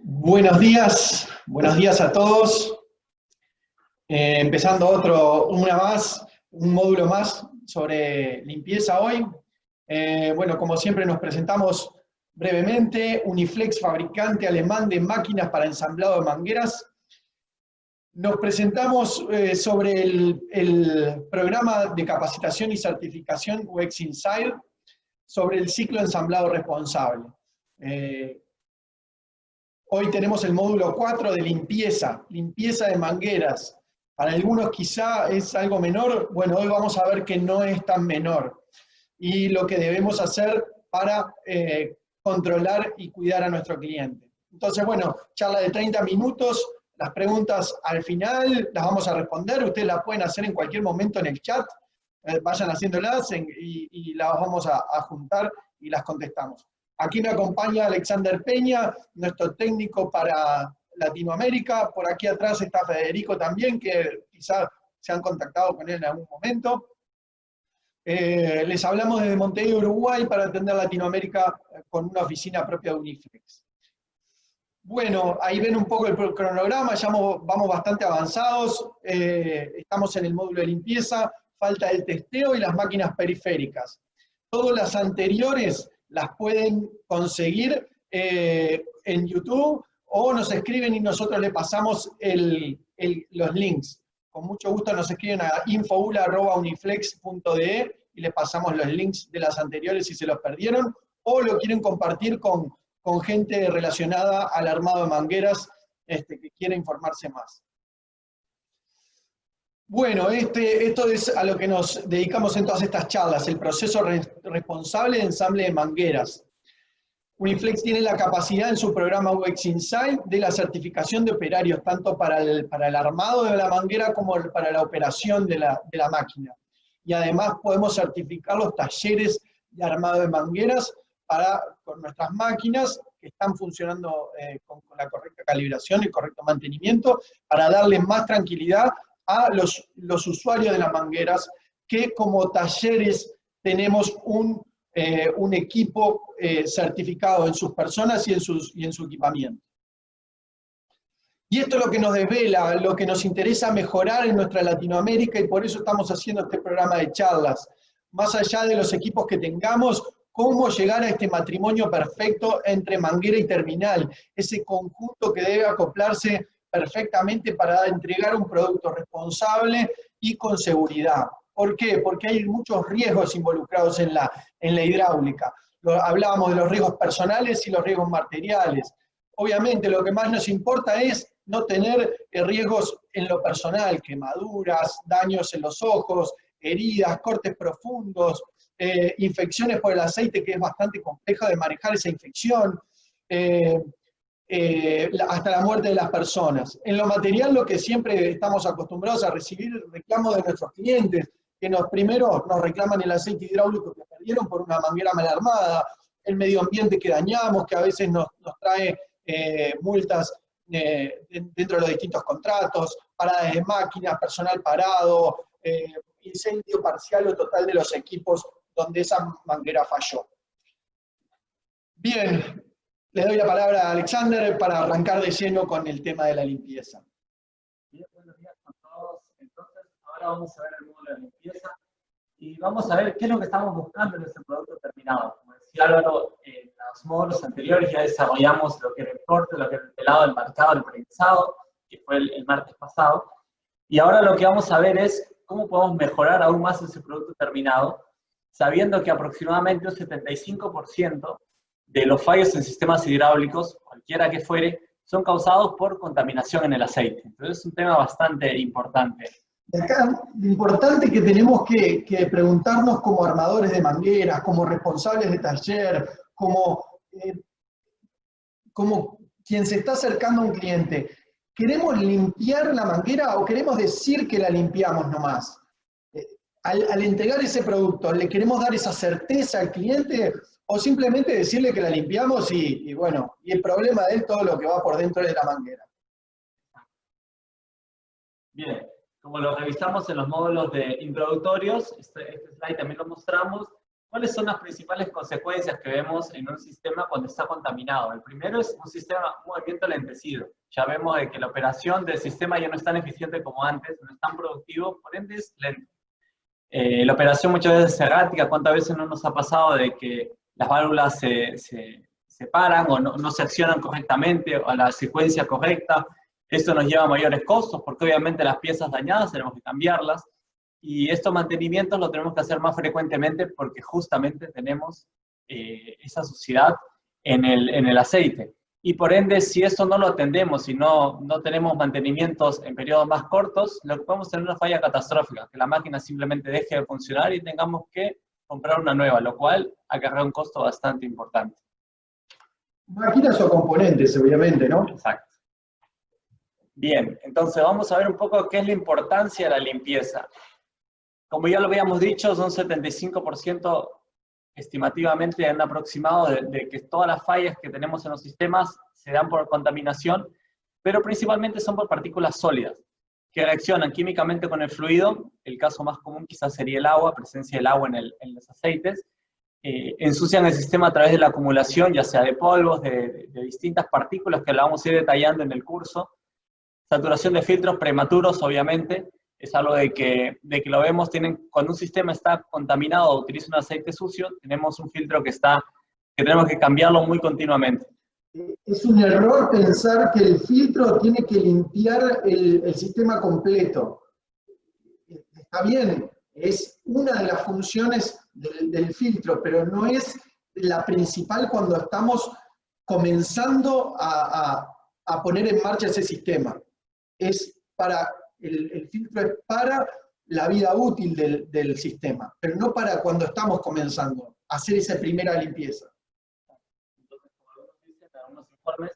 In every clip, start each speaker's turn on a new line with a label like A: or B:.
A: Buenos días a todos. Empezando un módulo más sobre limpieza hoy. Bueno, como siempre nos presentamos brevemente. Uniflex, fabricante alemán de máquinas para ensamblado de mangueras. Nos presentamos sobre el programa de capacitación y certificación UX Inside, sobre el ciclo de ensamblado responsable. Hoy tenemos el módulo 4 de limpieza de mangueras. Para algunos quizá es algo menor, bueno, hoy vamos a ver que no es tan menor. Y lo que debemos hacer para controlar y cuidar a nuestro cliente. Entonces, bueno, charla de 30 minutos, las preguntas al final las vamos a responder, ustedes las pueden hacer en cualquier momento en el chat, vayan haciéndolas y las vamos a juntar y las contestamos. Aquí me acompaña Alexander Peña, nuestro técnico para Latinoamérica. Por aquí atrás está Federico también, que quizás se han contactado con él en algún momento. Les hablamos desde Montevideo, Uruguay, para atender Latinoamérica con una oficina propia de Uniflex. Bueno, ahí ven un poco el cronograma, ya vamos bastante avanzados. Estamos en el módulo de limpieza, falta el testeo y las máquinas periféricas. Todas las anteriores las pueden conseguir en YouTube o nos escriben y nosotros le pasamos los links. Con mucho gusto nos escriben a info.uniflex.de y les pasamos los links de las anteriores si se los perdieron o lo quieren compartir con gente relacionada al armado de mangueras que quiera informarse más. Bueno, esto es a lo que nos dedicamos en todas estas charlas, el proceso responsable de ensamble de mangueras. Uniflex tiene la capacidad en su programa UX Insight de la certificación de operarios, tanto para el armado de la manguera como para la operación de la máquina. Y además podemos certificar los talleres de armado de mangueras con nuestras máquinas que están funcionando con la correcta calibración y el correcto mantenimiento, para darle más tranquilidad a los usuarios de las mangueras, que como talleres tenemos un equipo certificado en sus personas y en su equipamiento. Y esto es lo que nos desvela, lo que nos interesa mejorar en nuestra Latinoamérica, y por eso estamos haciendo este programa de charlas. Más allá de los equipos que tengamos, cómo llegar a este matrimonio perfecto entre manguera y terminal, ese conjunto que debe acoplarse perfectamente para entregar un producto responsable y con seguridad. ¿Por qué? Porque hay muchos riesgos involucrados en la hidráulica. Hablábamos de los riesgos personales y los riesgos materiales. Obviamente lo que más nos importa es no tener riesgos en lo personal, quemaduras, daños en los ojos, heridas, cortes profundos, infecciones por el aceite, que es bastante complejo de manejar esa infección, hasta la muerte de las personas. En lo material, lo que siempre estamos acostumbrados a recibir reclamos de nuestros clientes, que primero nos reclaman el aceite hidráulico que perdieron por una manguera mal armada, el medio ambiente que dañamos, que a veces nos trae multas dentro de los distintos contratos, paradas de máquinas, personal parado, incendio parcial o total de los equipos donde esa manguera falló. Bien, le doy la palabra a Alexander para arrancar de lleno con el tema de la limpieza.
B: Bien, buenos días a todos. Entonces, ahora vamos a ver el módulo de limpieza y vamos a ver qué es lo que estamos buscando en ese producto terminado. Como decía Álvaro, en los módulos anteriores ya desarrollamos lo que era el corte, lo que era el pelado, el marcado, el prensado, que fue el martes pasado. Y ahora lo que vamos a ver es cómo podemos mejorar aún más ese producto terminado, sabiendo que aproximadamente un 75% de los fallos en sistemas hidráulicos, cualquiera que fuere, son causados por contaminación en el aceite. Entonces es un tema bastante importante.
A: De acá, lo importante que tenemos que preguntarnos como armadores de mangueras, como responsables de taller, como quien se está acercando a un cliente, ¿queremos limpiar la manguera o queremos decir que la limpiamos nomás? Al entregar ese producto, ¿le queremos dar esa certeza al cliente o simplemente decirle que la limpiamos y bueno, y el problema de él todo lo que va por dentro de la manguera?
B: Bien, como lo revisamos en los módulos introductorios, este slide también lo mostramos, ¿Cuáles son las principales consecuencias que vemos en un sistema cuando está contaminado? El primero es un sistema, un movimiento lentecido. Ya vemos de que la operación del sistema ya no es tan eficiente como antes, no es tan productivo, por ende es lento. La operación muchas veces es errática. ¿Cuántas veces no nos ha pasado de que las válvulas se paran o no se accionan correctamente o a la secuencia correcta? Esto nos lleva a mayores costos porque obviamente las piezas dañadas tenemos que cambiarlas. Y estos mantenimientos los tenemos que hacer más frecuentemente porque justamente tenemos esa suciedad en el aceite. Y por ende, si esto no lo atendemos y no tenemos mantenimientos en periodos más cortos, lo que podemos tener una falla catastrófica, que la máquina simplemente deje de funcionar y tengamos que comprar una nueva, lo cual acarrea un costo bastante importante.
A: Máquinas o componentes, obviamente, ¿no?
B: Exacto. Bien, entonces vamos a ver un poco qué es la importancia de la limpieza. Como ya lo habíamos dicho, son 75% estimativamente un aproximado de que todas las fallas que tenemos en los sistemas se dan por contaminación, pero principalmente son por partículas sólidas, que reaccionan químicamente con el fluido. El caso más común quizás sería el agua, presencia del agua en los aceites, ensucian el sistema a través de la acumulación, ya sea de polvos, de distintas partículas que la vamos a ir detallando en el curso. Saturación de filtros prematuros, obviamente, es algo de que lo vemos, cuando un sistema está contaminado o utiliza un aceite sucio, tenemos un filtro que tenemos que cambiarlo muy continuamente.
A: Es un error pensar que el filtro tiene que limpiar el sistema completo. Está bien, es una de las funciones del filtro, pero no es la principal cuando estamos comenzando a poner en marcha ese sistema. El filtro es para la vida útil del sistema, pero no para cuando estamos comenzando a hacer esa primera limpieza.
B: Entonces, como algunos dicen en algunos informes,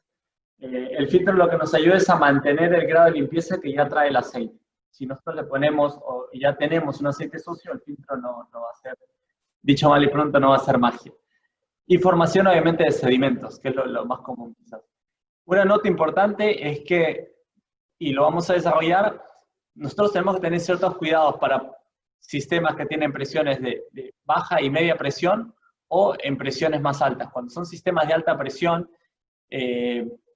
B: el filtro lo que nos ayuda es a mantener el grado de limpieza que ya trae el aceite. Si nosotros le ponemos o ya tenemos un aceite sucio, el filtro no va a ser, dicho mal y pronto, no va a ser magia. Y formación obviamente de sedimentos, que es lo más común quizás. Una nota importante es que, y lo vamos a desarrollar, nosotros tenemos que tener ciertos cuidados para sistemas que tienen presiones de baja y media presión o en presiones más altas. Cuando son sistemas de alta presión,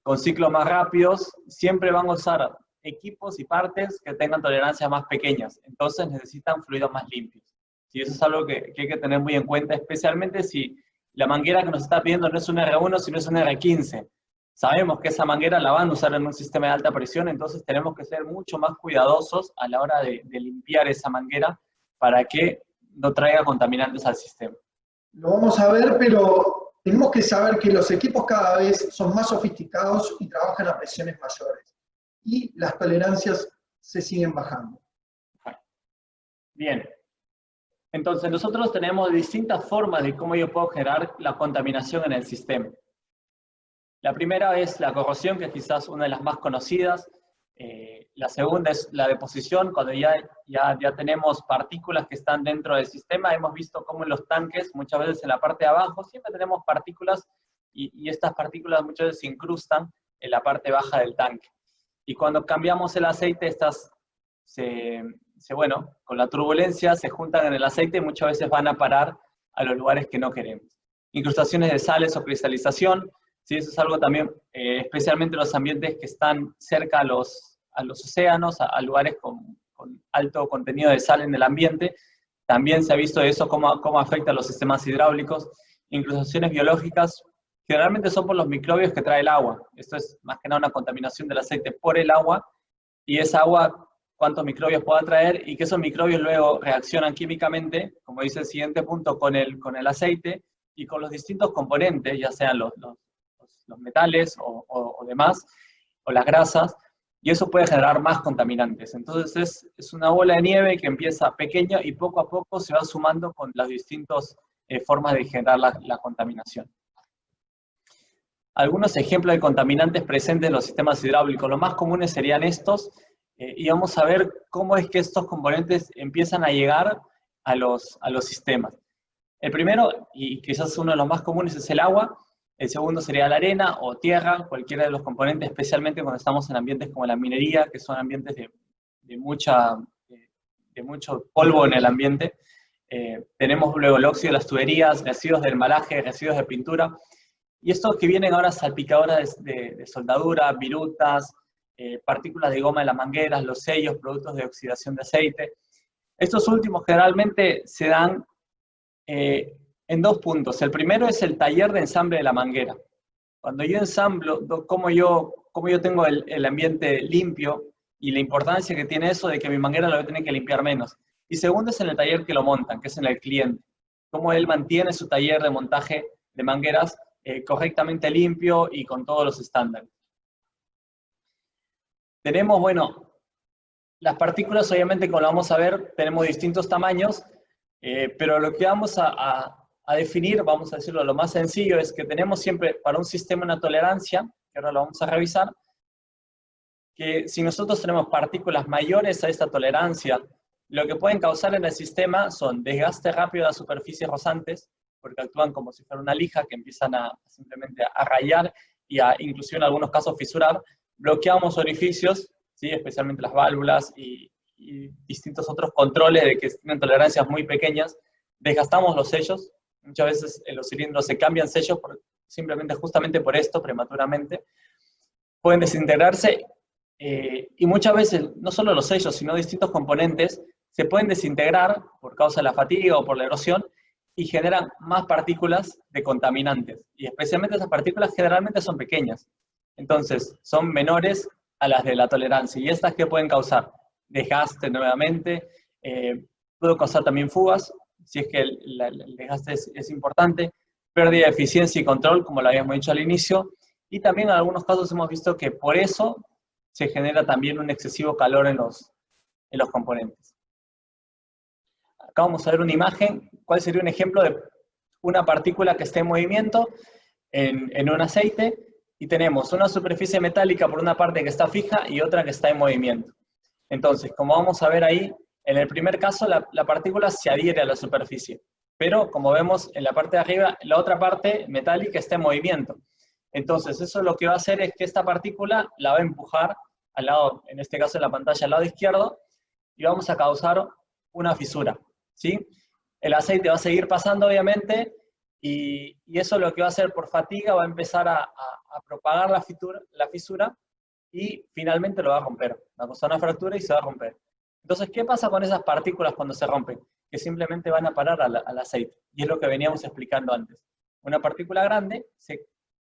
B: con ciclos más rápidos, siempre van a usar equipos y partes que tengan tolerancias más pequeñas. Entonces necesitan fluidos más limpios. Y eso es algo que hay que tener muy en cuenta, especialmente si la manguera que nos está pidiendo no es un R1, sino es un R15. Sabemos que esa manguera la van a usar en un sistema de alta presión, entonces tenemos que ser mucho más cuidadosos a la hora de limpiar esa manguera para que no traiga contaminantes al sistema.
A: Lo vamos a ver, pero tenemos que saber que los equipos cada vez son más sofisticados y trabajan a presiones mayores. Y las tolerancias se siguen bajando.
B: Bien. Entonces nosotros tenemos distintas formas de cómo yo puedo generar la contaminación en el sistema. La primera es la corrosión, que es quizás una de las más conocidas. La segunda es la deposición, cuando ya tenemos partículas que están dentro del sistema. Hemos visto cómo en los tanques, muchas veces en la parte de abajo, siempre tenemos partículas y estas partículas muchas veces se incrustan en la parte baja del tanque. Y cuando cambiamos el aceite, estas con la turbulencia se juntan en el aceite y muchas veces van a parar a los lugares que no queremos. Incrustaciones de sales o cristalización. Sí, eso es algo también, especialmente en los ambientes que están cerca a los océanos, a lugares con alto contenido de sal en el ambiente. También se ha visto eso, cómo afecta a los sistemas hidráulicos. Incrustaciones biológicas, generalmente son por los microbios que trae el agua. Esto es más que nada una contaminación del aceite por el agua, y esa agua, cuántos microbios pueda traer, y que esos microbios luego reaccionan químicamente, como dice el siguiente punto, con el aceite y con los distintos componentes, ya sean los metales o demás, o las grasas, y eso puede generar más contaminantes. Entonces es una bola de nieve que empieza pequeña y poco a poco se va sumando con las distintas formas de generar la contaminación. Algunos ejemplos de contaminantes presentes en los sistemas hidráulicos, los más comunes serían estos, y vamos a ver cómo es que estos componentes empiezan a llegar a los sistemas. El primero, y quizás uno de los más comunes, es el agua. El segundo sería la arena o tierra, cualquiera de los componentes, especialmente cuando estamos en ambientes como la minería, que son ambientes de mucho polvo en el ambiente. tenemos luego el óxido de las tuberías, residuos del embalaje, residuos de pintura, y estos que vienen ahora salpicadoras de soldadura, virutas, partículas de goma de las mangueras, los sellos, productos de oxidación de aceite. Estos últimos generalmente se dan en dos puntos. El primero es el taller de ensamble de la manguera. Cuando yo ensamblo, cómo yo tengo el ambiente limpio y la importancia que tiene eso de que mi manguera la voy a tener que limpiar menos. Y segundo es en el taller que lo montan, que es en el cliente. Cómo él mantiene su taller de montaje de mangueras correctamente limpio y con todos los estándares. Tenemos, bueno, las partículas, obviamente, como lo vamos a ver, tenemos distintos tamaños, pero lo que vamos a definir, vamos a decirlo lo más sencillo, es que tenemos siempre para un sistema una tolerancia, que ahora lo vamos a revisar, que si nosotros tenemos partículas mayores a esta tolerancia, lo que pueden causar en el sistema son desgaste rápido de las superficies rozantes, porque actúan como si fuera una lija que empiezan simplemente a rayar y inclusive en algunos casos fisurar. Bloqueamos orificios, ¿sí? Especialmente las válvulas y distintos otros controles de que tienen tolerancias muy pequeñas. Desgastamos los sellos. Muchas veces en los cilindros se cambian sellos simplemente justamente por esto, prematuramente. Pueden desintegrarse y muchas veces no solo los sellos, sino distintos componentes se pueden desintegrar por causa de la fatiga o por la erosión y generan más partículas de contaminantes. Y especialmente esas partículas generalmente son pequeñas. Entonces, son menores a las de la tolerancia. ¿Y estas qué pueden causar? Desgaste nuevamente, puede causar también fugas, si es que el desgaste es importante, pérdida de eficiencia y control, como lo habíamos dicho al inicio, y también en algunos casos hemos visto que por eso se genera también un excesivo calor en los componentes. Acá vamos a ver una imagen, cuál sería un ejemplo de una partícula que esté en movimiento en un aceite, y tenemos una superficie metálica por una parte que está fija y otra que está en movimiento. Entonces, como vamos a ver ahí, en el primer caso la partícula se adhiere a la superficie, pero como vemos en la parte de arriba, la otra parte metálica está en movimiento. Entonces, eso lo que va a hacer es que esta partícula la va a empujar al lado, en este caso en la pantalla al lado izquierdo, y vamos a causar una fisura, ¿sí? El aceite va a seguir pasando, obviamente, y eso lo que va a hacer por fatiga va a empezar a propagar la fisura y finalmente lo va a romper. Va a causar una fractura y se va a romper. Entonces, ¿qué pasa con esas partículas cuando se rompen? Que simplemente van a parar al aceite. Y es lo que veníamos explicando antes. Una partícula grande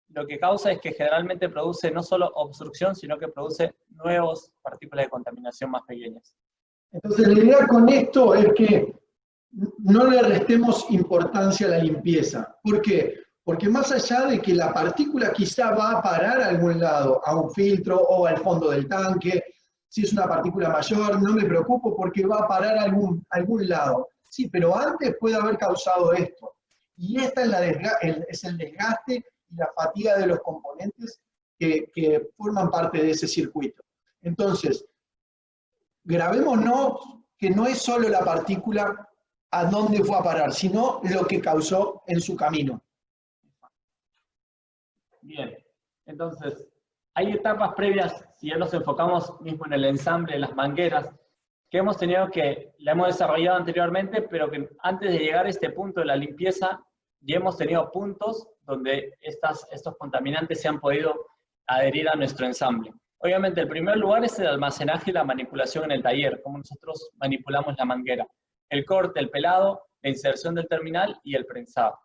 B: lo que causa es que generalmente produce no solo obstrucción, sino que produce nuevas partículas de contaminación más pequeñas.
A: Entonces, la idea con esto es que no le restemos importancia a la limpieza. ¿Por qué? Porque más allá de que la partícula quizá va a parar a algún lado, a un filtro o al fondo del tanque, si es una partícula mayor, no me preocupo porque va a parar a algún lado. Sí, pero antes puede haber causado esto. Y esta es el desgaste y la fatiga de los componentes que forman parte de ese circuito. Entonces, grabémonos que no es solo la partícula a dónde fue a parar, sino lo que causó en su camino.
B: Bien, entonces, hay etapas previas, si ya nos enfocamos mismo en el ensamble de las mangueras, que hemos tenido la hemos desarrollado anteriormente, pero que antes de llegar a este punto de la limpieza, ya hemos tenido puntos donde estos contaminantes se han podido adherir a nuestro ensamble. Obviamente, el primer lugar es el almacenaje y la manipulación en el taller, como nosotros manipulamos la manguera. El corte, el pelado, la inserción del terminal y el prensado.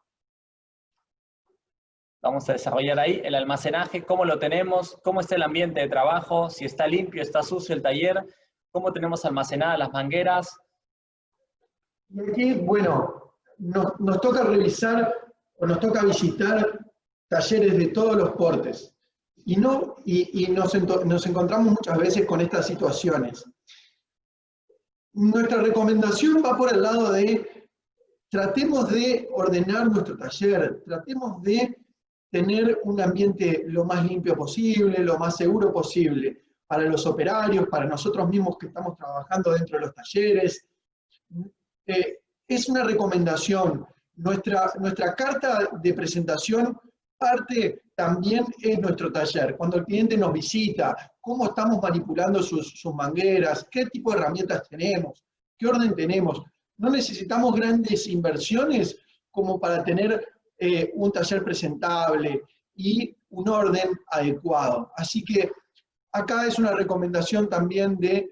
B: Vamos a desarrollar ahí el almacenaje, cómo lo tenemos, cómo está el ambiente de trabajo, si está limpio, está sucio el taller, cómo tenemos almacenadas las mangueras.
A: Y aquí, bueno, nos toca revisar o nos toca visitar talleres de todos los portes. Y nos encontramos muchas veces con estas situaciones. Nuestra recomendación va por el lado de tratemos de ordenar nuestro taller, tratemos de tener un ambiente lo más limpio posible, lo más seguro posible, para los operarios, para nosotros mismos que estamos trabajando dentro de los talleres. Es una recomendación. Nuestra carta de presentación parte también es nuestro taller. Cuando el cliente nos visita, cómo estamos manipulando sus mangueras, qué tipo de herramientas tenemos, qué orden tenemos. no necesitamos grandes inversiones como para tener un taller presentable y un orden adecuado. Así que acá es una recomendación también de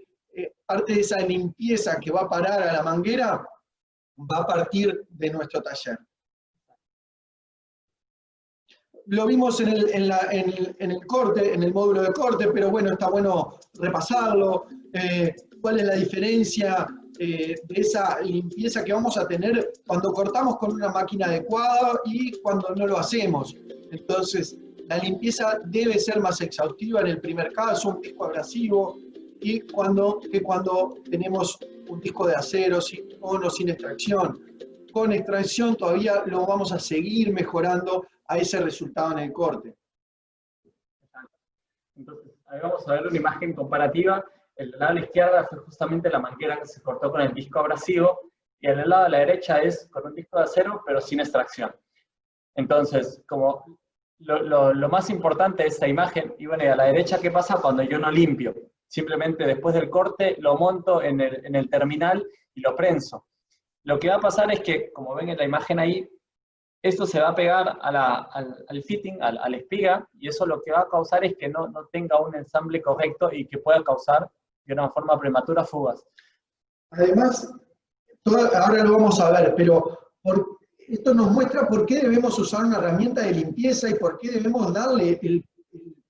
A: parte de esa limpieza que va a parar a la manguera, va a partir de nuestro taller. Lo vimos en el corte, en el módulo de corte, pero bueno, está bueno repasarlo. ¿Cuál es la diferencia de esa limpieza que vamos a tener cuando cortamos con una máquina adecuada y cuando no lo hacemos? Entonces, la limpieza debe ser más exhaustiva en el primer caso, un disco abrasivo, y cuando tenemos un disco de acero con o sin extracción. Con extracción todavía lo vamos a seguir mejorando a ese resultado en el corte.
B: Entonces, ahí vamos a ver una imagen comparativa. El lado de la izquierda fue justamente la manguera que se cortó con el disco abrasivo, y el lado de la derecha es con un disco de acero, pero sin extracción. Entonces, como lo más importante de esta imagen, y bueno, y a la derecha, ¿qué pasa cuando yo no limpio? Simplemente después del corte lo monto en el terminal y lo prenso. Lo que va a pasar es que, como ven en la imagen ahí, esto se va a pegar al fitting, a la espiga, y eso lo que va a causar es que no tenga un ensamble correcto y que pueda causar de una forma prematura fugas.
A: Además, ahora lo vamos a ver, pero esto nos muestra por qué debemos usar una herramienta de limpieza y por qué debemos darle el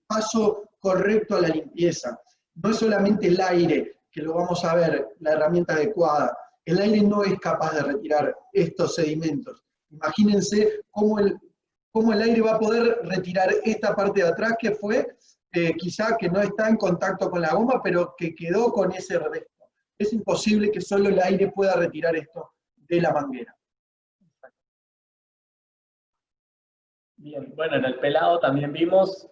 A: paso correcto a la limpieza. No es solamente el aire, que lo vamos a ver, la herramienta adecuada. El aire no es capaz de retirar estos sedimentos. Imagínense cómo el aire va a poder retirar esta parte de atrás que fue, quizá que no está en contacto con la goma, pero que quedó con ese resto. Es imposible que solo el aire pueda retirar esto de la manguera.
B: Bien, bueno, en el pelado también vimos,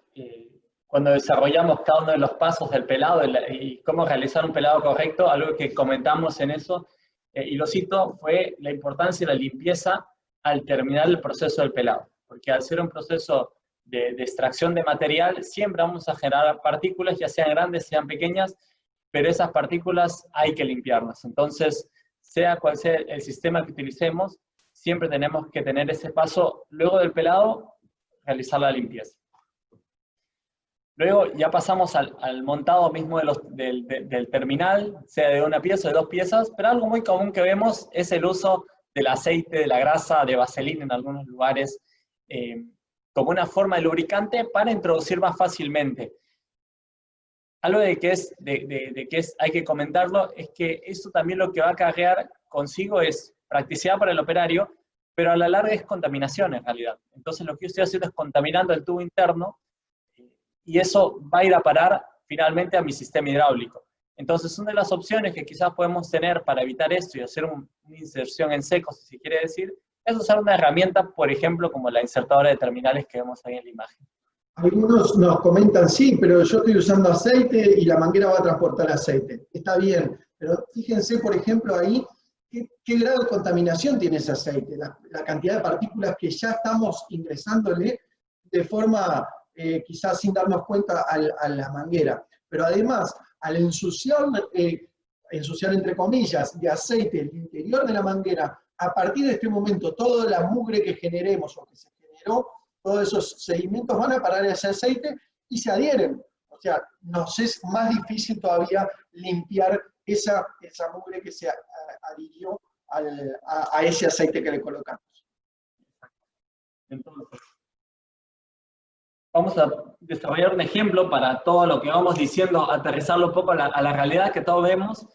B: cuando desarrollamos cada uno de los pasos del pelado y cómo realizar un pelado correcto, algo que comentamos en eso, y lo cito, fue la importancia de la limpieza al terminar el proceso del pelado. Porque al ser un proceso de extracción de material, siempre vamos a generar partículas, ya sean grandes, sean pequeñas, pero esas partículas hay que limpiarlas. Entonces, sea cual sea el sistema que utilicemos, siempre tenemos que tener ese paso, luego del pelado, realizar la limpieza. Luego ya pasamos al montado mismo del terminal, sea de una pieza o de dos piezas, pero algo muy común que vemos es el uso del aceite, de la grasa, de vaselina en algunos lugares, como una forma de lubricante para introducir más fácilmente. Algo de que hay que comentarlo es que esto también lo que va a acarrear consigo es practicidad para el operario, pero a la larga es contaminación en realidad. Entonces lo que yo estoy haciendo es contaminando el tubo interno, y eso va a ir a parar finalmente a mi sistema hidráulico. Entonces, una de las opciones que quizás podemos tener para evitar esto y hacer una inserción en seco, si se quiere decir, es usar una herramienta, por ejemplo, como la insertadora de terminales que vemos ahí en la imagen.
A: Algunos nos comentan, sí, pero yo estoy usando aceite y la manguera va a transportar aceite. Está bien, pero fíjense, por ejemplo, ahí, qué grado de contaminación tiene ese aceite, la cantidad de partículas que ya estamos ingresándole de forma, quizás sin darnos cuenta, a la manguera. Pero además, al ensuciar entre comillas, de aceite el interior de la manguera, a partir de este momento, toda la mugre que generemos o que se generó, todos esos sedimentos van a parar a ese aceite y se adhieren. O sea, nos es más difícil todavía limpiar esa mugre que se adhirió a ese aceite que le colocamos.
B: Entonces, vamos a desarrollar un ejemplo para todo lo que vamos diciendo, aterrizarlo un poco a la realidad que todos vemos.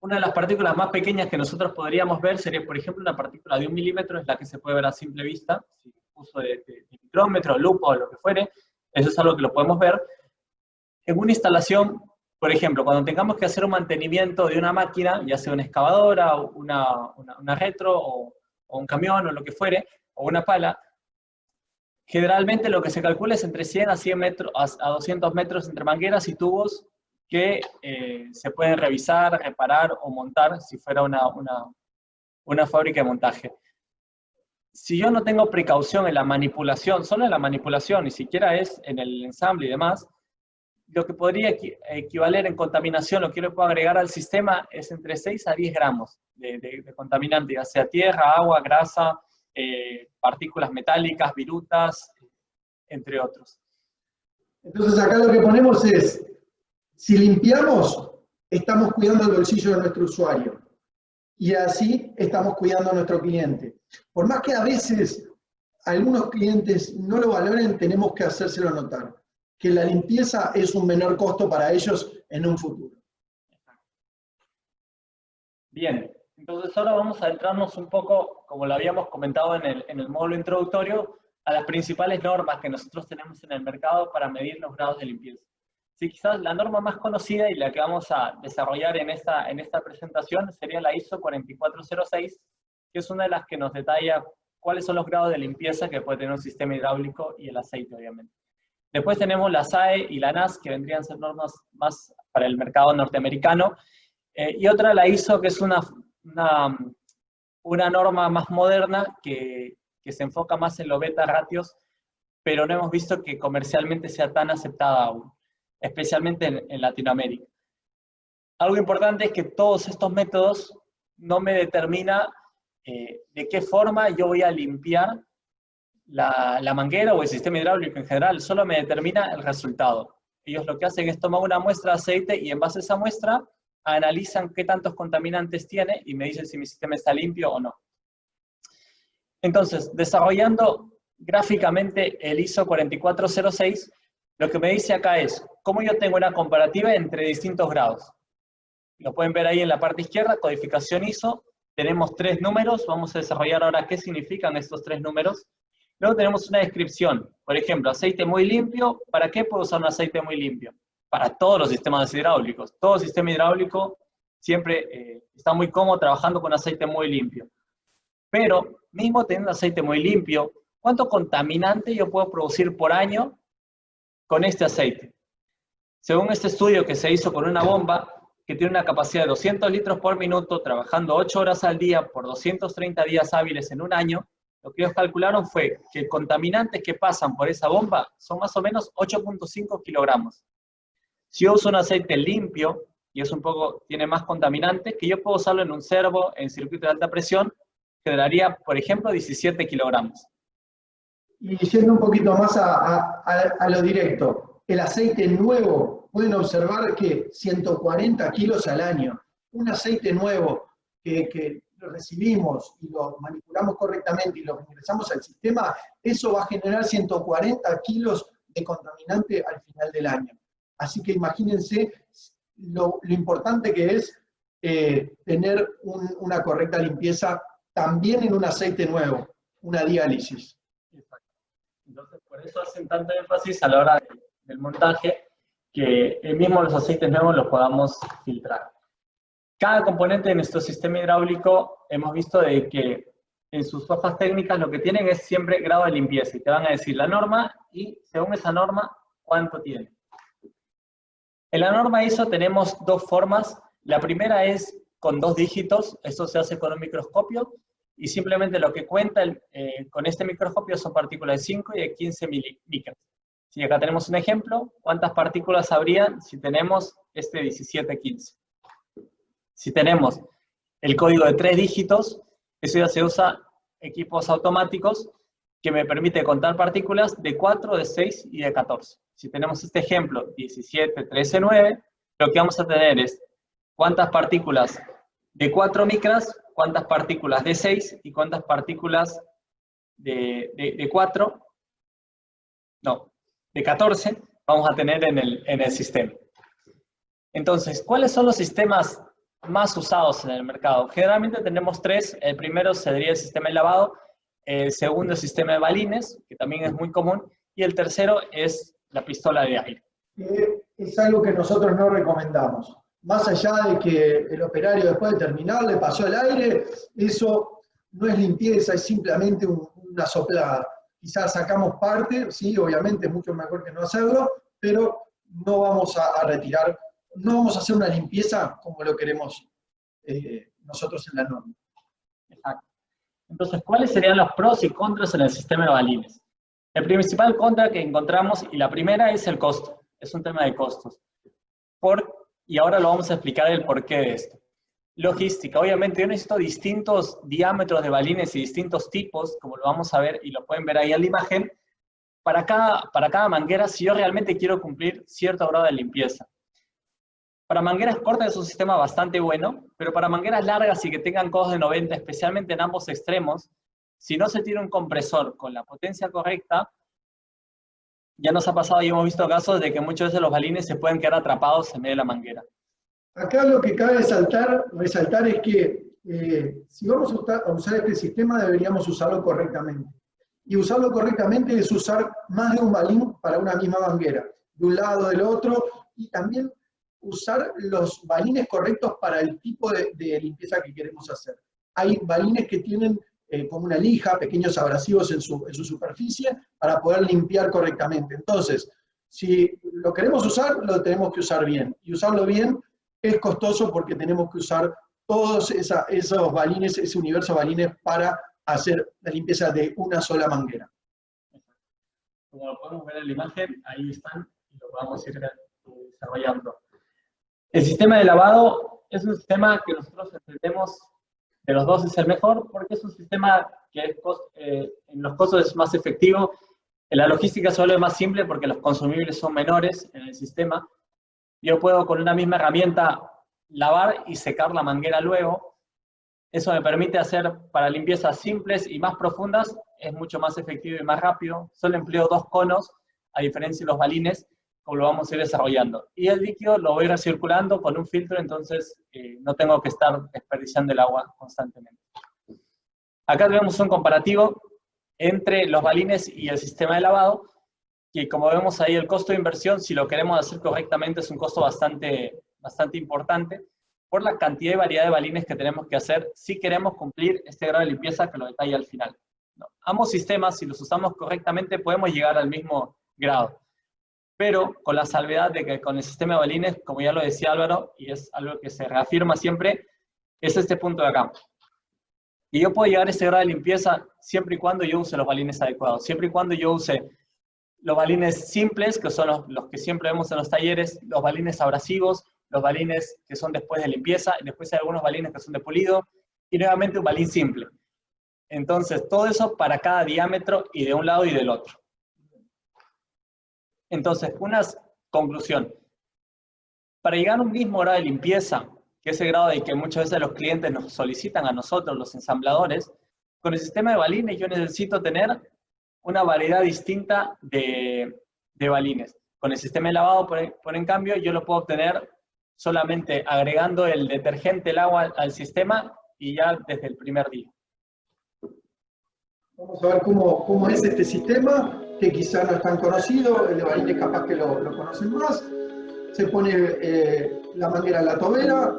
B: Una de las partículas más pequeñas que nosotros podríamos ver sería, por ejemplo, una partícula de 1 milímetro, es la que se puede ver a simple vista, sin uso de micrómetro, lupa o lo que fuere. Eso es algo que lo podemos ver. En una instalación, por ejemplo, cuando tengamos que hacer un mantenimiento de una máquina, ya sea una excavadora, una retro, o un camión, o lo que fuere, o una pala, generalmente lo que se calcula es entre 100 a 100 metros, a 200 metros entre mangueras y tubos que se pueden revisar, reparar o montar si fuera una fábrica de montaje. Si yo no tengo precaución en la manipulación, solo en la manipulación, ni siquiera es en el ensamble y demás, lo que podría equivaler en contaminación, lo que yo le puedo agregar al sistema es entre 6 a 10 gramos de contaminante, ya sea tierra, agua, grasa, partículas metálicas, virutas, entre otros.
A: Entonces acá lo que ponemos es, si limpiamos, estamos cuidando el bolsillo de nuestro usuario. Y así estamos cuidando a nuestro cliente. Por más que a veces algunos clientes no lo valoren, tenemos que hacérselo notar, que la limpieza es un menor costo para ellos en un futuro.
B: Bien, entonces ahora vamos a adentrarnos un poco, como lo habíamos comentado en el módulo introductorio, a las principales normas que nosotros tenemos en el mercado para medir los grados de limpieza. Sí, quizás la norma más conocida y la que vamos a desarrollar en esta presentación sería la ISO 4406, que es una de las que nos detalla cuáles son los grados de limpieza que puede tener un sistema hidráulico y el aceite, obviamente. Después tenemos la SAE y la NAS, que vendrían a ser normas más para el mercado norteamericano, y otra la ISO, que es una norma más moderna que se enfoca más en los beta ratios, pero no hemos visto que comercialmente sea tan aceptada aún, especialmente en Latinoamérica. Algo importante es que todos estos métodos no me determinan de qué forma yo voy a limpiar la manguera o el sistema hidráulico en general, solo me determina el resultado. Ellos lo que hacen es tomar una muestra de aceite y en base a esa muestra analizan qué tantos contaminantes tiene y me dicen si mi sistema está limpio o no. Entonces, desarrollando gráficamente el ISO 4406, lo que me dice acá es cómo yo tengo una comparativa entre distintos grados. Lo pueden ver ahí en la parte izquierda, codificación ISO. Tenemos 3 números, vamos a desarrollar ahora qué significan estos 3 números. Luego tenemos una descripción, por ejemplo, aceite muy limpio. ¿Para qué puedo usar un aceite muy limpio? Para todos los sistemas hidráulicos. Todo sistema hidráulico siempre está muy cómodo trabajando con aceite muy limpio. Pero, mismo teniendo aceite muy limpio, ¿cuánto contaminante yo puedo producir por año con este aceite? Según este estudio que se hizo con una bomba que tiene una capacidad de 200 litros por minuto, trabajando 8 horas al día por 230 días hábiles en un año, lo que ellos calcularon fue que contaminantes que pasan por esa bomba son más o menos 8.5 kilogramos. Si yo uso un aceite limpio, y es un poco, tiene más contaminantes, que yo puedo usarlo en un servo, en circuito de alta presión, generaría, por ejemplo, 17 kilogramos.
A: Y yendo un poquito más a lo directo, el aceite nuevo, pueden observar que 140 kilos al año, un aceite nuevo que lo recibimos y lo manipulamos correctamente y lo ingresamos al sistema, eso va a generar 140 kilos de contaminante al final del año. Así que imagínense lo importante que es tener una correcta limpieza también en un aceite nuevo, una diálisis.
B: Exacto. Entonces, por eso hacen tanto énfasis a la hora del montaje, que mismo los aceites nuevos los podamos filtrar. Cada componente de nuestro sistema hidráulico hemos visto de que en sus hojas técnicas lo que tienen es siempre grado de limpieza, y te van a decir la norma y según esa norma, cuánto tiene. En la norma ISO tenemos 2 formas. La primera es con 2 dígitos, esto se hace con un microscopio, y simplemente lo que cuenta con este microscopio son partículas de 5 y de 15 micras. Si acá tenemos un ejemplo, ¿cuántas partículas habrían si tenemos este 1715? Si tenemos el código de 3 dígitos, eso ya se usa equipos automáticos que me permite contar partículas de 4, de 6 y de 14. Si tenemos este ejemplo, 17, 13, 9, lo que vamos a tener es cuántas partículas de 4 micras, cuántas partículas de 6 y cuántas partículas de 4, no, de 14 vamos a tener en el sistema. Entonces, ¿cuáles son los sistemas más usados en el mercado? Generalmente tenemos 3. El primero sería el sistema de lavado, el segundo el sistema de balines, que también es muy común, y el tercero es la pistola de aire.
A: Es algo que nosotros no recomendamos. Más allá de que el operario después de terminar le pasó el aire, eso no es limpieza, es simplemente una soplada. Quizás sacamos parte, sí, obviamente es mucho mejor que no hacerlo, pero no vamos a retirar, no vamos a hacer una limpieza como lo queremos nosotros en la norma.
B: Exacto. Entonces, ¿cuáles serían los pros y contras en el sistema de balines? El principal contra que encontramos, y la primera, es el costo. es un tema de costos. Y ahora lo vamos a explicar el porqué de esto. Logística. Obviamente yo necesito distintos diámetros de balines y distintos tipos, como lo vamos a ver y lo pueden ver ahí en la imagen, para cada manguera si yo realmente quiero cumplir cierto grado de limpieza. Para mangueras cortas es un sistema bastante bueno, pero para mangueras largas y que tengan codos de 90, especialmente en ambos extremos, si no se tiene un compresor con la potencia correcta, ya nos ha pasado y hemos visto casos de que muchas veces los balines se pueden quedar atrapados en medio de la manguera.
A: Acá lo que cabe resaltar es que si vamos a usar este sistema deberíamos usarlo correctamente. Y usarlo correctamente es usar más de un balín para una misma manguera, de un lado, del otro, y también usar los balines correctos para el tipo de limpieza que queremos hacer. Hay balines que tienen como una lija, pequeños abrasivos en su superficie, para poder limpiar correctamente. Entonces, si lo queremos usar, lo tenemos que usar bien. Y usarlo bien es costoso porque tenemos que usar todos esos balines, ese universo de balines para hacer la limpieza de una sola manguera.
B: Como lo podemos ver en la imagen, ahí están y lo vamos a ir desarrollando. El sistema de lavado es un sistema que nosotros entendemos de los dos es el mejor porque es un sistema que en los costos es más efectivo. En la logística se vuelve más simple porque los consumibles son menores en el sistema. Yo puedo con una misma herramienta lavar y secar la manguera luego. Eso me permite hacer para limpiezas simples y más profundas, es mucho más efectivo y más rápido. Solo empleo 2 conos, a diferencia de los balines, como lo vamos a ir desarrollando. Y el líquido lo voy recirculando con un filtro, entonces no tengo que estar desperdiciando el agua constantemente. Acá tenemos un comparativo entre los balines y el sistema de lavado, que como vemos ahí el costo de inversión, si lo queremos hacer correctamente, es un costo bastante importante, por la cantidad y variedad de balines que tenemos que hacer si queremos cumplir este grado de limpieza que lo detalla al final. ¿No? Ambos sistemas, si los usamos correctamente, podemos llegar al mismo grado. Pero con la salvedad de que con el sistema de balines, como ya lo decía Álvaro, y es algo que se reafirma siempre, es este punto de acá. Y yo puedo llegar a ese grado de limpieza siempre y cuando yo use los balines adecuados, siempre y cuando yo use los balines simples, que son los que siempre vemos en los talleres, los balines abrasivos, los balines que son después de limpieza, y después hay algunos balines que son de pulido, y nuevamente un balín simple. Entonces, todo eso para cada diámetro y de un lado y del otro. Entonces, una conclusión. Para llegar a un mismo grado de limpieza, que es el grado de que muchas veces los clientes nos solicitan a nosotros, los ensambladores, con el sistema de balines yo necesito tener una variedad distinta de balines. Con el sistema de lavado, por en cambio, yo lo puedo obtener solamente agregando el detergente, el agua al sistema y ya desde el primer día.
A: Vamos a ver cómo es este sistema, que quizá no es tan conocido, el de balines capaz que lo conocen más. Se pone la manguera en la tobera,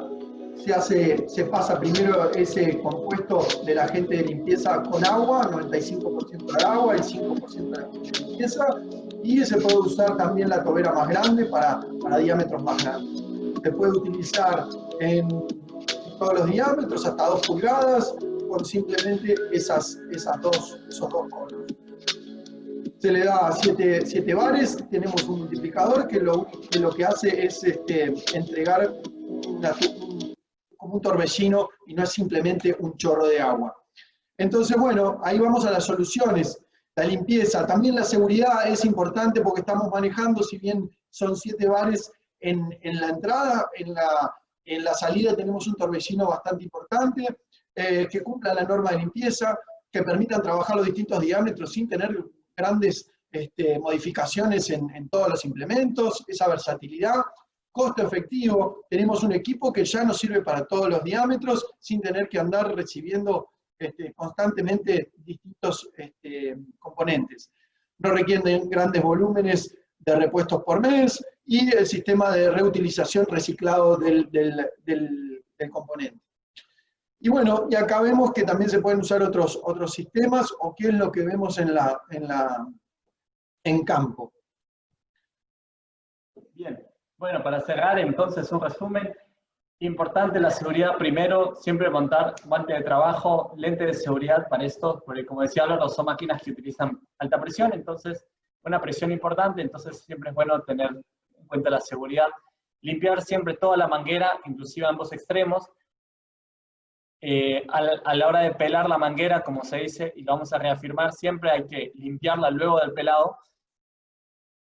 A: se pasa primero ese compuesto del agente de limpieza con agua, 95% de agua, el 5% de la limpieza, y se puede usar también la tobera más grande para diámetros más grandes. Se puede utilizar en todos los diámetros, hasta 2 pulgadas, con simplemente esos dos conos. Se le da 7 bares, tenemos un multiplicador que lo que hace es entregar como un torbellino y no es simplemente un chorro de agua. Entonces, bueno, ahí vamos a las soluciones. La limpieza, también la seguridad es importante porque estamos manejando, si bien son 7 bares en la entrada, en la salida tenemos un torbellino bastante importante, que cumpla la norma de limpieza, que permitan trabajar los distintos diámetros sin tener grandes modificaciones en todos los implementos, esa versatilidad. Costo efectivo, tenemos un equipo que ya nos sirve para todos los diámetros sin tener que andar recibiendo constantemente distintos componentes. No requieren grandes volúmenes de repuestos por mes y el sistema de reutilización reciclado del componente. Y bueno, y acá vemos que también se pueden usar otros sistemas o qué es lo que vemos en campo.
B: Bien. Bueno, para cerrar entonces un resumen, importante la seguridad primero, siempre montar guantes de trabajo, lente de seguridad para esto, porque como decía Álvaro, son máquinas que utilizan alta presión, entonces una presión importante, entonces siempre es bueno tener en cuenta la seguridad. Limpiar siempre toda la manguera, inclusive ambos extremos. A la hora de pelar la manguera, como se dice, y lo vamos a reafirmar, siempre hay que limpiarla luego del pelado.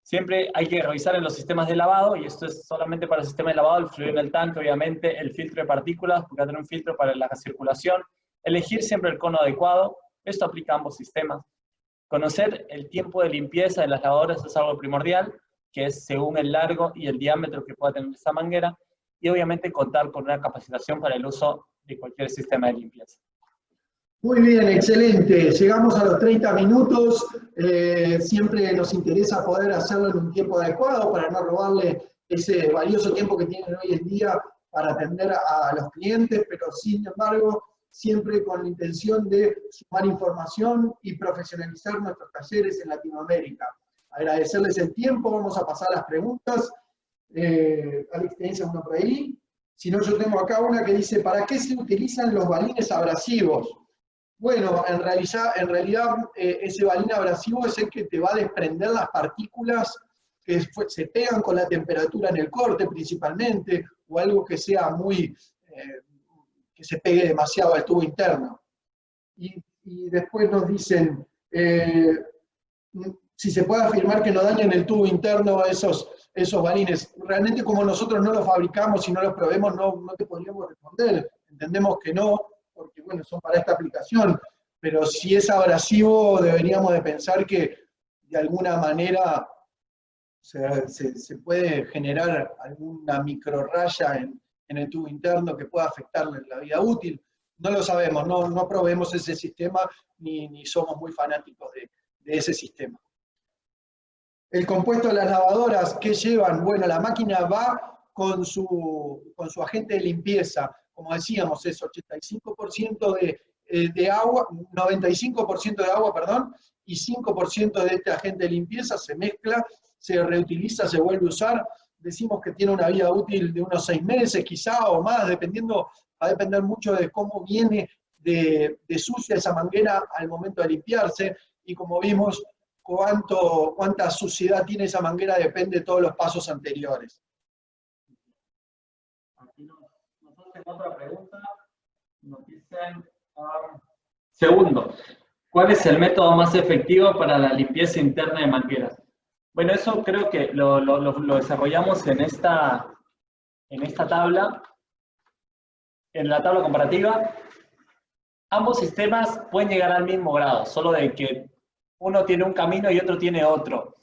B: Siempre hay que revisar en los sistemas de lavado, y esto es solamente para el sistema de lavado, el fluido en el tanque, obviamente, el filtro de partículas, porque va a tener un filtro para la circulación. Elegir siempre el cono adecuado, esto aplica a ambos sistemas. Conocer el tiempo de limpieza de las lavadoras es algo primordial, que es según el largo y el diámetro que pueda tener esta manguera, y obviamente contar con una capacitación para el uso de cualquier sistema de limpieza.
A: Muy bien, excelente. Llegamos a los 30 minutos. Siempre nos interesa poder hacerlo en un tiempo adecuado para no robarle ese valioso tiempo que tienen hoy en día para atender a los clientes, pero sin embargo, siempre con la intención de sumar información y profesionalizar nuestros talleres en Latinoamérica. Agradecerles el tiempo, vamos a pasar a las preguntas. Alex, ¿tenés una por ahí? Si no, yo tengo acá una que dice, ¿para qué se utilizan los balines abrasivos? Bueno, en realidad ese balín abrasivo es el que te va a desprender las partículas que se pegan con la temperatura en el corte principalmente, o algo que sea que se pegue demasiado al tubo interno. Y después nos dicen, si se puede afirmar que no dañen el tubo interno esos balines. Realmente como nosotros no los fabricamos y no los probemos, no te podríamos responder. Entendemos que no, porque bueno, son para esta aplicación, pero si es abrasivo deberíamos de pensar que de alguna manera se puede generar alguna microrraya en el tubo interno que pueda afectarle la vida útil. No lo sabemos, no probemos ese sistema ni somos muy fanáticos de ese sistema. El compuesto de las lavadoras, ¿qué llevan? Bueno, la máquina va con su agente de limpieza. Como decíamos, es 85% de agua, 95% de agua, perdón, y 5% de este agente de limpieza se mezcla, se reutiliza, se vuelve a usar. Decimos que tiene una vida útil de unos 6 meses, quizá, o más, va a depender mucho de cómo viene de sucia esa manguera al momento de limpiarse, y como vimos, cuánta suciedad tiene esa manguera depende de todos los pasos anteriores.
B: Aquí nos hacen otra pregunta. Nos dicen, segundo, ¿cuál es el método más efectivo para la limpieza interna de mangueras? Bueno, eso creo que lo desarrollamos en esta tabla, en la tabla comparativa. Ambos sistemas pueden llegar al mismo grado, solo de que uno tiene un camino y otro tiene otro.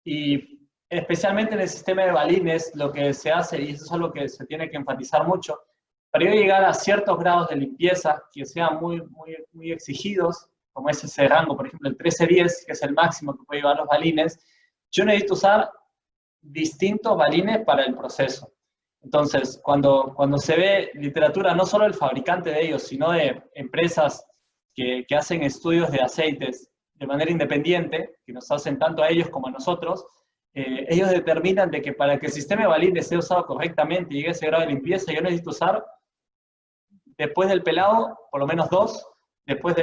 B: Y especialmente en el sistema de balines, lo que se hace, y eso es algo que se tiene que enfatizar mucho, para llegar a ciertos grados de limpieza que sean muy exigidos, como es ese rango, por ejemplo, el 1310, que es el máximo que puede llevar los balines, yo necesito usar distintos balines para el proceso. Entonces, cuando se ve literatura, no solo del fabricante de ellos, sino de empresas que hacen estudios de aceites de manera independiente, que nos hacen tanto a ellos como a nosotros, ellos determinan de que para que el sistema de balines sea usado correctamente y llegue a ese grado de limpieza, yo necesito usar, después del pelado, por lo menos 2, después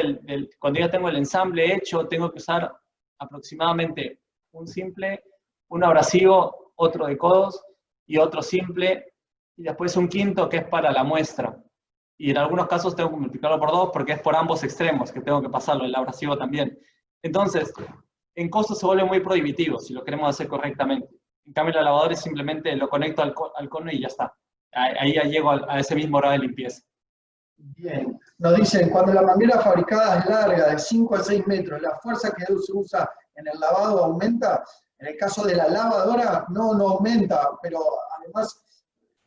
B: cuando ya tengo el ensamble hecho, tengo que usar aproximadamente un simple, un abrasivo, otro de codos y otro simple, y después un quinto que es para la muestra. Y en algunos casos tengo que multiplicarlo por 2 porque es por ambos extremos que tengo que pasarlo, el abrasivo también. Entonces, en costo se vuelve muy prohibitivo si lo queremos hacer correctamente. En cambio, la lavadora es simplemente lo conecto al cono y ya está. Ahí ya llego a ese mismo grado de limpieza.
A: Bien, nos dicen, cuando la manguera fabricada es larga, de 5 a 6 metros, ¿la fuerza que se usa en el lavado aumenta? En el caso de la lavadora no aumenta, pero además,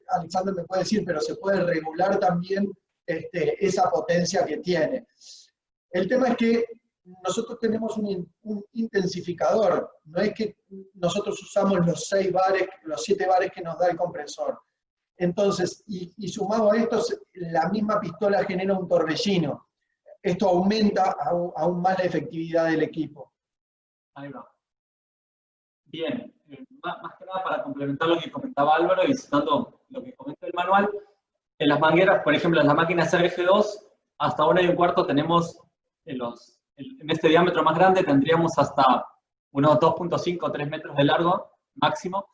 A: Alexander me puede decir, pero se puede regular también esa potencia que tiene. El tema es que nosotros tenemos un intensificador, no es que nosotros usamos los 7 bares que nos da el compresor. Entonces, y sumado a esto, la misma pistola genera un torbellino. Esto aumenta aún más la efectividad del equipo.
B: Ahí va. Bien, más que nada para complementar lo que comentaba Álvaro y citando lo que comenta el manual, en las mangueras, por ejemplo, en la máquina CRG2, hasta 1 1/4 tenemos, en este diámetro más grande tendríamos hasta unos 2.5 o 3 metros de largo máximo,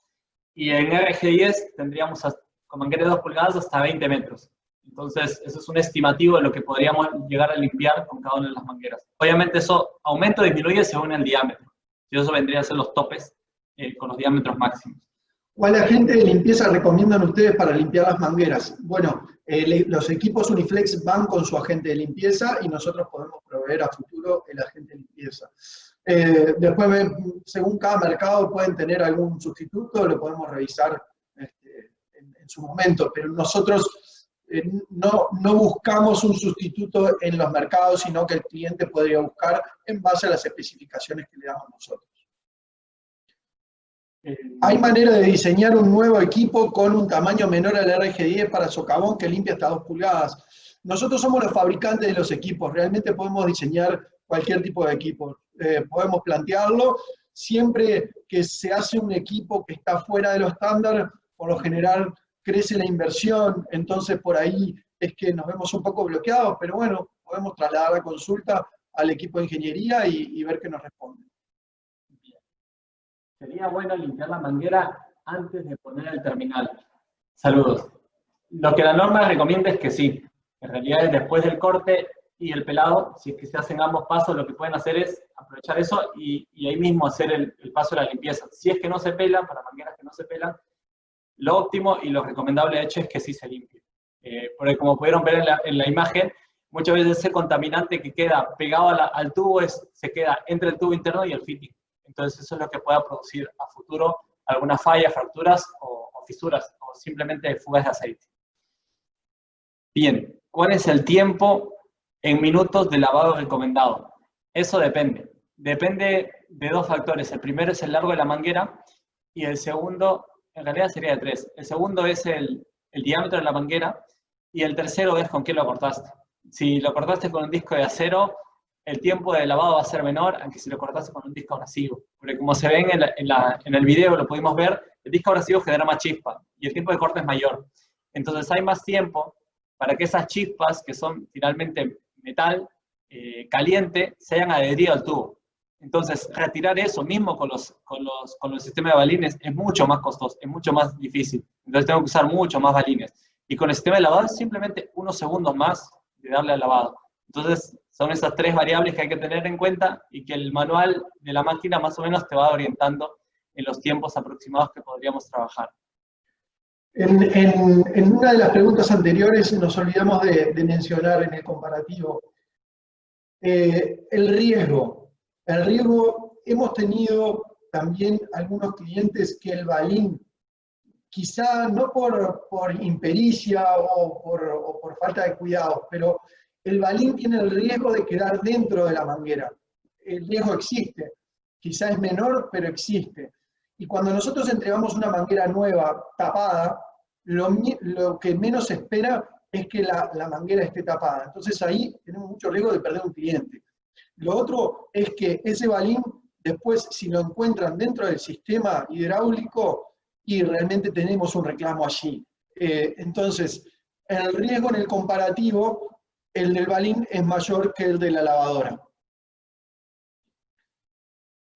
B: Y en RG10 tendríamos con manguera de 2 pulgadas hasta 20 metros. Entonces, eso es un estimativo de lo que podríamos llegar a limpiar con cada una de las mangueras. Obviamente eso aumenta o disminuye según el diámetro. Y eso vendría a ser los topes con los diámetros máximos.
A: ¿Cuál agente de limpieza recomiendan ustedes para limpiar las mangueras? Bueno, los equipos Uniflex van con su agente de limpieza y nosotros podemos proveer a futuro el agente de limpieza. Después, según cada mercado, pueden tener algún sustituto, lo podemos revisar en su momento, pero nosotros no buscamos un sustituto en los mercados, sino que el cliente podría buscar en base a las especificaciones que le damos nosotros. ¿Hay manera de diseñar un nuevo equipo con un tamaño menor al RG10 para socavón que limpie hasta 2 pulgadas? Nosotros somos los fabricantes de los equipos, realmente podemos diseñar cualquier tipo de equipo. Podemos plantearlo, siempre que se hace un equipo que está fuera de los estándares, por lo general crece la inversión, entonces por ahí es que nos vemos un poco bloqueados, pero bueno, podemos trasladar la consulta al equipo de ingeniería y ver qué nos responde.
B: Sería bueno limpiar la manguera antes de poner el terminal. Saludos. Lo que la norma recomienda es que sí. En realidad, después del corte y el pelado, si es que se hacen ambos pasos, lo que pueden hacer es aprovechar eso y ahí mismo hacer el paso de la limpieza. Si es que no se pelan, para mangueras que no se pelan, lo óptimo y lo recomendable de hecho es que sí se limpie. Porque como pudieron ver en la imagen, muchas veces ese contaminante que queda pegado al tubo se queda entre el tubo interno y el fitting. Entonces eso es lo que pueda producir a futuro algunas fallas, fracturas o fisuras, o simplemente fugas de aceite. Bien, ¿cuál es el tiempo en minutos de lavado recomendado? Eso depende. Depende de dos factores. El primero es el largo de la manguera y el segundo, en realidad sería de 3. El segundo es el diámetro de la manguera y el tercero es con qué lo cortaste. Si lo cortaste con un disco de acero, el tiempo de lavado va a ser menor, aunque si lo cortaste con un disco abrasivo. Porque como se ven en el video, lo pudimos ver, el disco abrasivo genera más chispa y el tiempo de corte es mayor. Entonces hay más tiempo para que esas chispas, que son finalmente metal caliente, se hayan adherido al tubo. Entonces, retirar eso mismo con los sistemas de balines es mucho más costoso, es mucho más difícil. Entonces tengo que usar mucho más balines. Y con el sistema de lavado es simplemente unos segundos más de darle al lavado. Entonces, son esas 3 variables que hay que tener en cuenta y que el manual de la máquina más o menos te va orientando en los tiempos aproximados que podríamos trabajar.
A: En una de las preguntas anteriores nos olvidamos de mencionar en el comparativo el riesgo. El riesgo, hemos tenido también algunos clientes que el balín, quizá no por impericia o por falta de cuidado, pero el balín tiene el riesgo de quedar dentro de la manguera. El riesgo existe, quizá es menor, pero existe. Y cuando nosotros entregamos una manguera nueva, tapada, lo que menos se espera es que la manguera esté tapada. Entonces ahí tenemos mucho riesgo de perder un cliente. Lo otro es que ese balín, después, si lo encuentran dentro del sistema hidráulico, y realmente tenemos un reclamo allí. Entonces, el riesgo en el comparativo, el del balín es mayor que el de la lavadora.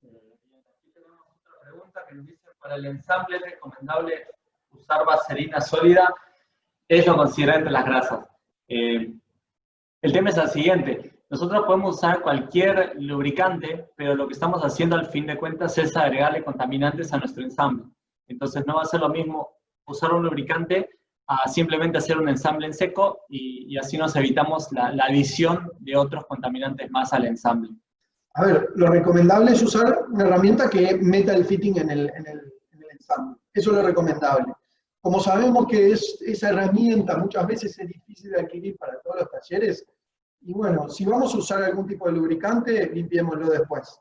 B: Aquí tenemos otra pregunta que nos dice, para el ensamble es recomendable usar vaselina sólida, es lo considerado entre las grasas. El tema es el siguiente, nosotros podemos usar cualquier lubricante, pero lo que estamos haciendo al fin de cuentas es agregarle contaminantes a nuestro ensamble. Entonces no va a ser lo mismo usar un lubricante a simplemente hacer un ensamble en seco y así nos evitamos la adición de otros contaminantes más al ensamble.
A: A ver, lo recomendable es usar una herramienta que meta el fitting en el ensamble. Eso es lo recomendable. Como sabemos que esa herramienta muchas veces es difícil de adquirir para todos los talleres, y bueno, si vamos a usar algún tipo de lubricante, limpiémoslo después.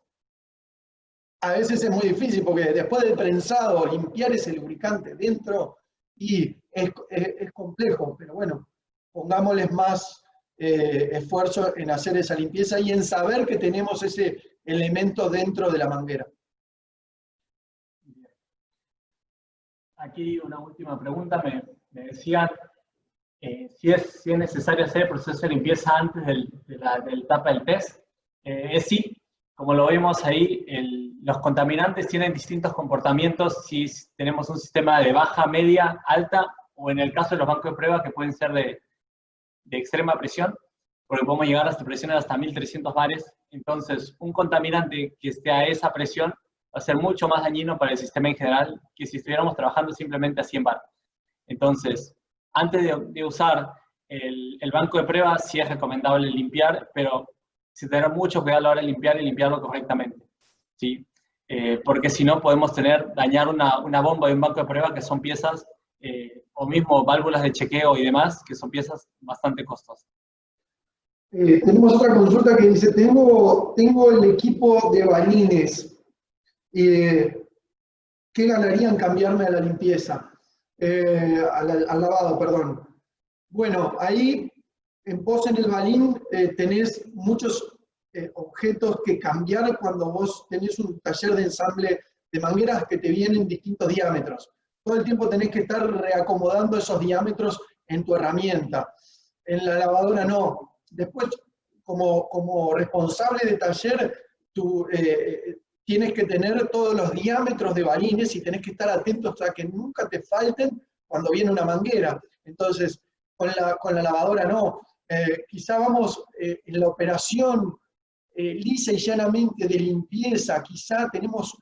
A: A veces es muy difícil porque después del prensado, limpiar ese lubricante dentro y es complejo, pero bueno, pongámosles más esfuerzo en hacer esa limpieza y en saber que tenemos ese elemento dentro de la manguera.
B: Aquí una última pregunta, me decían si es necesario hacer el proceso de limpieza antes de la etapa del test. Sí, como lo vemos ahí, los contaminantes tienen distintos comportamientos si tenemos un sistema de baja, media, alta, o en el caso de los bancos de prueba que pueden ser de extrema presión, porque podemos llegar hasta presiones hasta 1300 bares. Entonces, un contaminante que esté a esa presión va a ser mucho más dañino para el sistema en general que si estuviéramos trabajando simplemente a 100 bar. Entonces, antes de usar el banco de prueba, sí es recomendable limpiar, pero sí tener mucho cuidado a la hora de limpiar y limpiarlo correctamente, ¿sí? Porque si no podemos dañar una bomba de un banco de prueba, que son piezas, o mismo válvulas de chequeo y demás, que son piezas bastante costosas.
A: Tenemos otra consulta que dice, tengo el equipo de balines, ¿qué ganaría en cambiarme a la limpieza? Al lavado, perdón. Bueno, ahí vos en el balín tenés muchos objetos que cambiar cuando vos tenés un taller de ensamble de mangueras que te vienen distintos diámetros. Todo el tiempo tenés que estar reacomodando esos diámetros en tu herramienta. En la lavadora no. Después, como responsable de taller, tú tienes que tener todos los diámetros de balines y tenés que estar atentos a que nunca te falten cuando viene una manguera. Entonces, con la lavadora no. Quizá vamos en la operación lisa y llanamente de limpieza, quizá tenemos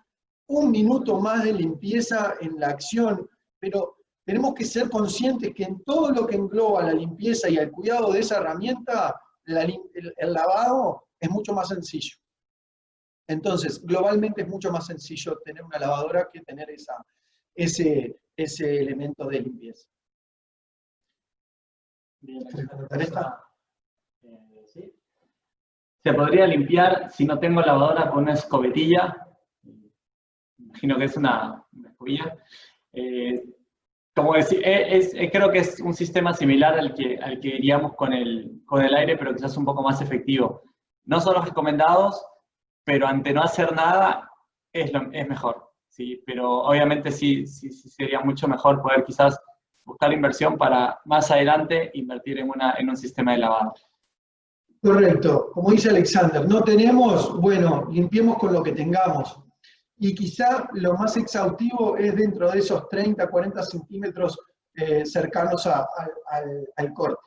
A: un minuto más de limpieza en la acción, pero tenemos que ser conscientes que en todo lo que engloba la limpieza y el cuidado de esa herramienta, el lavado es mucho más sencillo. Entonces, globalmente es mucho más sencillo tener una lavadora que tener ese elemento de limpieza.
B: Bien, ¿sí? Se podría limpiar si no tengo lavadora con una escobetilla. Imagino que es una escobilla. Como decir, creo que es un sistema similar al que iríamos con el aire, pero quizás un poco más efectivo. No son los recomendados, pero ante no hacer nada es mejor, ¿sí? Pero obviamente sí sería mucho mejor poder quizás buscar inversión para más adelante invertir en un sistema de lavado.
A: Correcto, como dice Alexander, no tenemos, bueno, limpiemos con lo que tengamos. Y quizá lo más exhaustivo es dentro de esos 30, 40 centímetros cercanos al corte.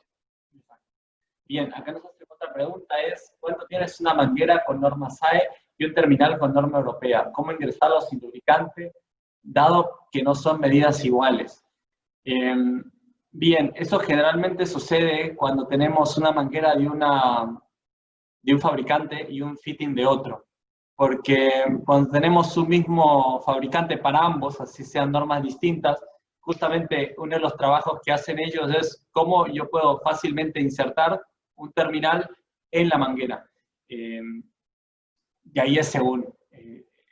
B: Bien, acá nos hace otra pregunta, es ¿cuánto tienes una manguera con norma SAE y un terminal con norma europea? ¿Cómo ingresarlos sin lubricante, dado que no son medidas iguales? Bien, eso generalmente sucede cuando tenemos una manguera de un fabricante y un fitting de otro. Porque cuando tenemos un mismo fabricante para ambos, así sean normas distintas, justamente uno de los trabajos que hacen ellos es cómo yo puedo fácilmente insertar un terminal en la manguera. Y ahí es según.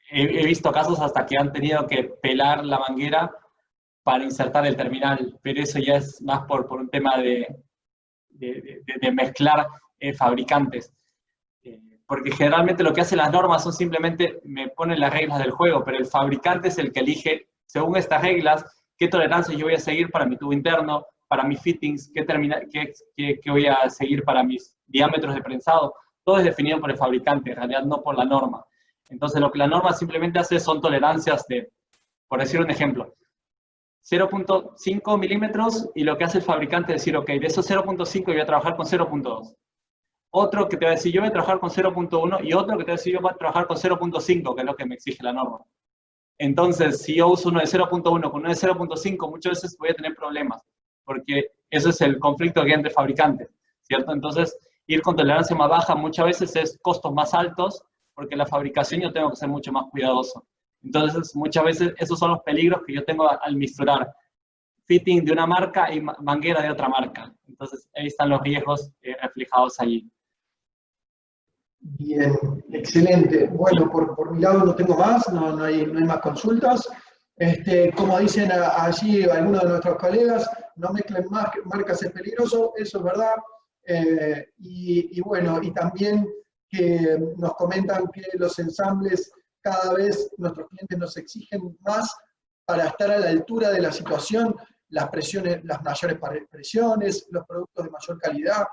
B: He visto casos hasta que han tenido que pelar la manguera para insertar el terminal, pero eso ya es más por un tema de mezclar fabricantes. Porque generalmente lo que hacen las normas son simplemente me ponen las reglas del juego, pero el fabricante es el que elige, según estas reglas, qué tolerancia yo voy a seguir para mi tubo interno, para mis fittings, qué voy a seguir para mis diámetros de prensado. Todo es definido por el fabricante, en realidad no por la norma. Entonces lo que la norma simplemente hace son tolerancias de, por decir un ejemplo, 0.5 milímetros, y lo que hace el fabricante es decir, ok, de esos 0.5 voy a trabajar con 0.2. Otro que te va a decir, yo voy a trabajar con 0.1, y otro que te va a decir, yo voy a trabajar con 0.5, que es lo que me exige la norma. Entonces, si yo uso uno de 0.1 con uno de 0.5, muchas veces voy a tener problemas, porque eso es el conflicto que hay entre fabricantes, ¿cierto? Entonces, ir con tolerancia más baja muchas veces es costos más altos, porque la fabricación yo tengo que ser mucho más cuidadoso. Entonces, muchas veces esos son los peligros que yo tengo al misturar fitting de una marca y manguera de otra marca. Entonces, ahí están los riesgos reflejados allí.
A: Bien, excelente. Bueno, por mi lado no tengo más, no hay más consultas. Como dicen allí algunos de nuestros colegas, no mezclen marcas, es peligroso, eso es verdad. Y bueno, y también que nos comentan que los ensambles, cada vez nuestros clientes nos exigen más para estar a la altura de la situación, las presiones, las mayores presiones, los productos de mayor calidad.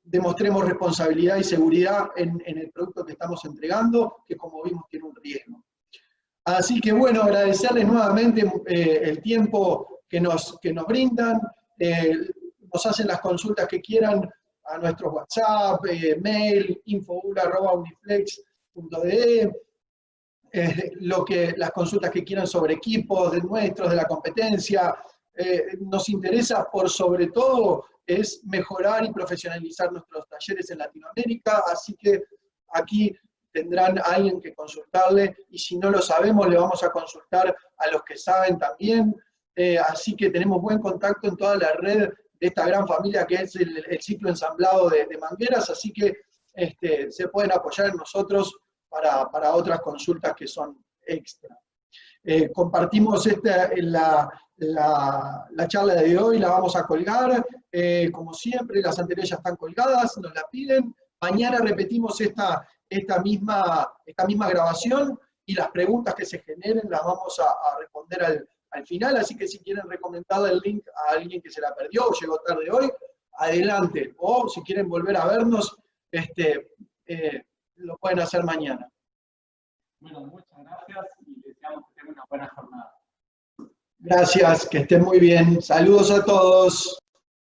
A: demostremos responsabilidad y seguridad en el producto que estamos entregando, que como vimos tiene un riesgo. Así que bueno, agradecerles nuevamente el tiempo que nos brindan, nos hacen las consultas que quieran a nuestro WhatsApp, mail, info.uniflex.de, las consultas que quieran sobre equipos, de nuestros, de la competencia. Nos interesa por sobre todo es mejorar y profesionalizar nuestros talleres en Latinoamérica, así que aquí tendrán a alguien que consultarle, y si no lo sabemos, le vamos a consultar a los que saben también. Así que tenemos buen contacto en toda la red de esta gran familia que es el ciclo ensamblado de mangueras, así que se pueden apoyar en nosotros para otras consultas que son extra. Compartimos la charla de hoy, la vamos a colgar, como siempre, las anteriores ya están colgadas, nos la piden. Mañana repetimos esta misma grabación y las preguntas que se generen las vamos a responder al final, así que si quieren recomendar el link a alguien que se la perdió o llegó tarde hoy, adelante, o si quieren volver a vernos, lo pueden hacer mañana.
B: Bueno, muchas gracias y deseamos que tengan una buena jornada.
A: Gracias, que estén muy bien. Saludos a todos.